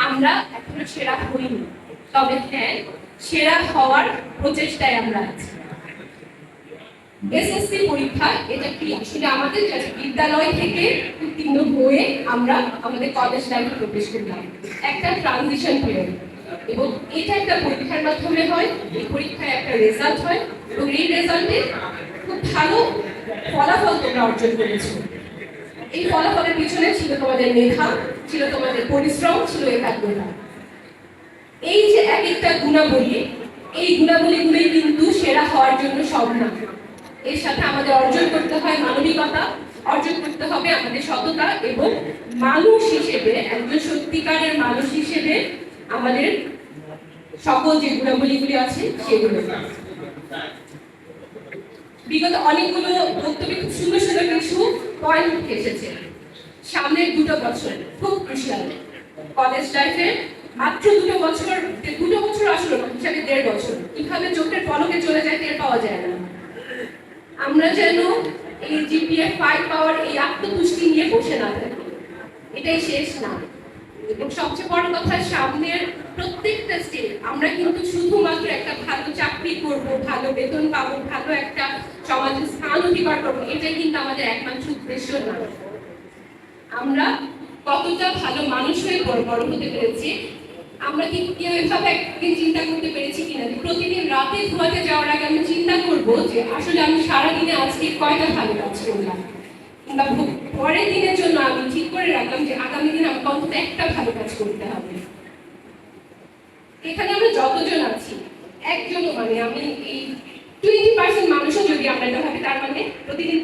আমরা এখনো সেরা হইনি, তবে হ্যাঁ সেরা হওয়ার প্রচেষ্টায় আমরা আছি। এসএসসি পরীক্ষা এটা কি আসলে আমাদের বিদ্যালয় থেকে উত্তীর্ণ হয়ে আমরা আমাদের কলেজ লাইফে প্রবেশ করলাম, একটা ট্রানজিশন পিরিয়ড। এবং এটা একটা পরীক্ষার মাধ্যমে হয়, এই পরীক্ষায় একটা রেজাল্ট হয় এবং এই রেজাল্টে খুব ভালো ফলাফল তোমরা অর্জন করেছো। এই ফলাফলের পিছনে ছিল তোমাদের মেধা, ছিল তোমাদের পরিশ্রম, ছিল একাগ্রতা। এই যে এক একটা গুণাবলী, এই গুণাবলীগুলোই কিন্তু সেরা হওয়ার জন্য সব না। এর সাথে আমাদের অর্জন করতে হয় মানবিকতা, অর্জন করতে হবে আমাদের সততা এবং মানুষ হিসেবে, একজন সত্যিকারের মানুষ হিসেবে আমাদের সকল যে গুণাবলীগুলি আছে সেগুলো। বিগত অনেকগুলো বক্তব্যে খুব সুন্দর সুন্দর কিছু পয়েন্ট উঠে এসেছে। সামনের 2 বছর খুব ক্রুশিয়াল কলেজ লাইফে, মাত্র 2 বছর, 2 বছর আসলে হিসাবে 1.5 বছর কিভাবে চোখের পলকে চলে যায় টের পাওয়া যায় না। আমরা যেন এই জিপিএ 5 পাওয়ার এই আত্মতুষ্টি নিয়ে বসে না থাকি, এটাই শেষ না। এবং সবচেয়ে বড় কথা, সামনের প্রত্যেকটা স্টেজ আমরা কিন্তু শুধুমাত্র একটা ভালো চাকরি করব, ভালো বেতন পাবো, ভালো একটা সমাজে স্থান অধিকার করবো, এটাই কিন্তু আমাদের একমাত্র উদ্দেশ্য না। আমরা কতটা ভালো মানুষ হয়ে বড় হতে পেরেছি, আমরা কি কেউ এভাবে একদিন চিন্তা করতে পেরেছি কিনা প্রতিদিন রাতে ঘুমাতে যাওয়ার আগে আমি চিন্তা করবো যে আসলে আমি সারাদিনে আজকে কয়টা ভালো কাজ করলাম, কিংবা পরের দিনের জন্য আমি ঠিক করে রাখলাম যে আগামী দিন আমাকে অন্তত একটা ভালো কাজ করতে হবে। এখানে আমরা যতজন আছি, একজনও মানে আমি এই 20% মানুষও যদি আমরা এটা ভাবি, তার মানে প্রতিদিন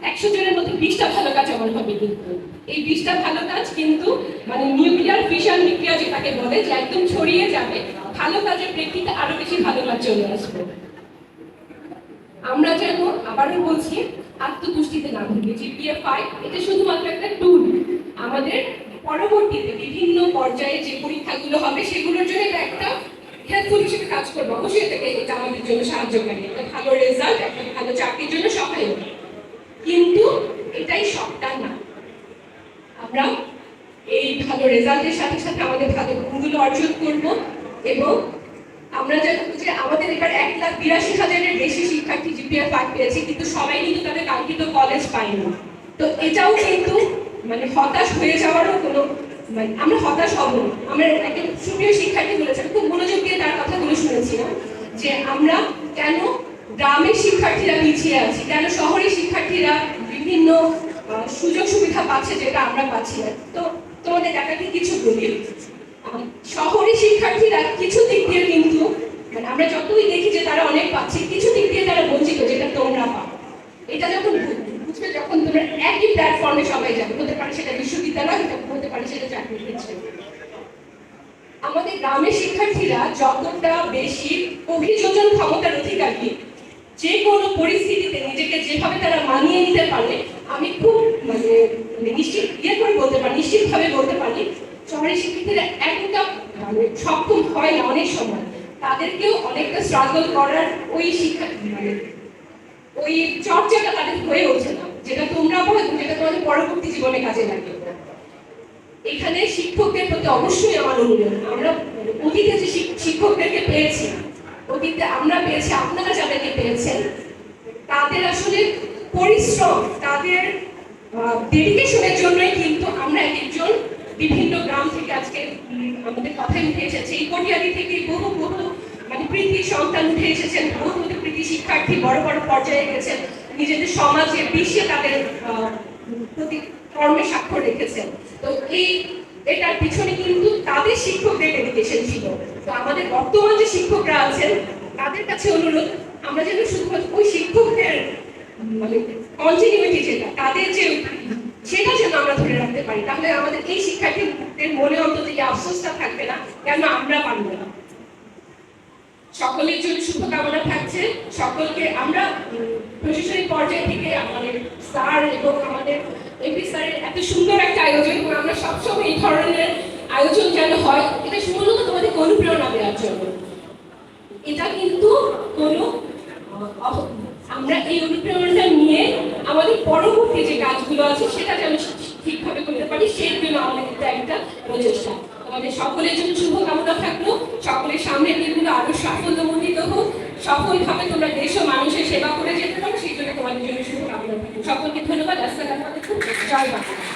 100 জনের মধ্যে 20টা ভালো কাজ আমার হবে। কিন্তু এই 20টা ভালো কাজ কিন্তু মানে নিউক্লিয়ার ফিশন বিক্রিয়া যেটাকে বলে, যে একদম ছড়িয়ে যাবে, ভালো কাজের প্রেক্ষিতে আরো বেশি ভালো কাজ চলে আসবে। আমরা যেন, আবারও বলছি, আত্মতুষ্টিতে না ভুগি। জিপিএ 5 এটা শুধুমাত্র একটা টুল, আমাদের পরবর্তীতে বিভিন্ন পর্যায়ে যে পরীক্ষাগুলো হবে সেগুলোর জন্য এটা একটা হেল্পফুল হিসেবে কাজ করবে। অবশ্যই এটা আমাদের জন্য সাহায্যকারী, একটা ভালো রেজাল্ট, একটা ভালো চাকরির জন্য সহায়ক, কিন্তু এটাই সবটা না। আমরা এই ভালো রেজাল্টের সাথে সাথে আমাদের ভালো গুণগুলো অর্জন করব এবং আমরা জানি যে আমাদের এবার 1,82,000-এর বেশি শিক্ষার্থী জিপিএ 5 পেয়েছে, কিন্তু সবাই কিন্তু তাদের কাঙ্ক্ষিত কলেজ পায়নি। তো এটাও কিন্তু মানে হতাশ হয়ে যাওয়ারও কোনো মানে আমরা হতাশ হব না। আমরা একটা সুপ্রিয় শিক্ষার্থী বলেছেন, খুব মনোযোগ দিয়ে তার কথাগুলো শুনেছিলাম, যে আমরা কেন গ্রামের শিক্ষার্থীরা পিছিয়ে আছি, কেন শহরের শিক্ষার্থীরা বিভিন্ন সুযোগ সুবিধা পাচ্ছে যেটা আমরা পাচ্ছি না। তো তোমাদের একাধিক কিছু বলি, শহরে শিক্ষার্থীরা কিছু দিক দিয়ে কিন্তু মানে আমরা যতই দেখি যে তারা অনেক পাচ্ছে, কিছু দিক দিয়ে তারা বঞ্চিত যেটা তোমরা পাও। এটা যখন বুঝবে, যখন তোমরা একই প্ল্যাটফর্মে সবাই যাবে, হতে পারে সেটা বিশ্ববিদ্যালয়, হতে পারে সেটা চাকরির ক্ষেত্রে। আমাদের গ্রামের শিক্ষার্থীরা যতটা বেশি অভিযোজন ক্ষমতার অধিকারী, যে কোনো পরিস্থিতিতে নিজেকে যেভাবে তারা মানিয়ে নিতে পারে, আমি খুব মানে নিশ্চিতভাবে বলতে পারি শহরের শিক্ষার্থীরা এতটা মানে সক্ষম হয় না অনেক সময়। তাদেরকেও অনেকটা স্ট্রাগল করার ওই শিক্ষা মানে ওই চর্চাটা তাদের হয়ে ওঠে না, যেটা তোমরা বলো, যেটা তোমাদের পরবর্তী জীবনে কাজে লাগে। এখানে শিক্ষকদের প্রতি অবশ্যই আমার অনুরোধ, আমরা অতীতে যে শিক্ষকদেরকে পেয়েছি, অতীতে আমরা পেয়েছি, আপনারা যাদেরকে পেয়েছেন, তাদের আসলে পরিশ্রম, তাদের ডেডিকেশনের জন্যই কিন্তু আমরা একজন বিভিন্ন গ্রাম থেকে আজকে আমাদের কথায় উঠে এসেছে। এই কটিয়াদি থেকে বহু মানে প্রীতি সন্তান উঠে এসেছেন, বহু প্রীতি শিক্ষার্থী বড় বড় পর্যায়ে গেছেন, নিজেদের সমাজে বিশ্বে তাদের প্রতি কর্মে স্বাক্ষর রেখেছেন। তো এটার পিছনে কিন্তু তাদের শিক্ষকদের ডেডিকেশন ছিল। তো আমাদের বর্তমান যে শিক্ষকরা আছেন, তাদের কাছে অনুরোধ, আমরা যেন শুধুমাত্র ওই শিক্ষকদের মানে কন্টিনিউটি যেটা তাদের যে সেটা যেন আমরা ধরে রাখতে পারি, তাহলে আমাদের এই শিক্ষার্থীদের মনে অন্তত এই আফসোসটা থাকবে না কেন আমরা পারবো না। সকলের জন্য শুভকামনা থাকছে। সকলকে আমরা প্রশাসনিক পর্যায় থেকে আমাদের স্যার এবং আমাদের এমপি স্যারের এত সুন্দর একটা আয়োজন, আমরা সবসময় এই ধরনের আয়োজন যেন হয়, এটা মূলত তোমাদের অনুপ্রেরণা দেওয়ার জন্য। এটা কিন্তু কোনো আমরা এই অনুপ্রেরণাটা নিয়ে আমাদের পরবর্তী যে কাজগুলো আছে সেটা যেন ঠিকভাবে করতে পারি, সেই জন্য আমাদের একটা প্রচেষ্টা। আমাদের সকলের জন্য শুভকামনা থাকলো, সকলের সামনের দিনগুলো আরো সাফল্যমণ্ডিত হোক, সফলভাবে তোমরা দেশ ও মানুষের সেবা করে যেতে পারো, সেই জন্য তোমাদের জন্য শুভকামনা থাকলো। সকলকে ধন্যবাদ। আসসালামু আলাইকুম। জয় বাংলা।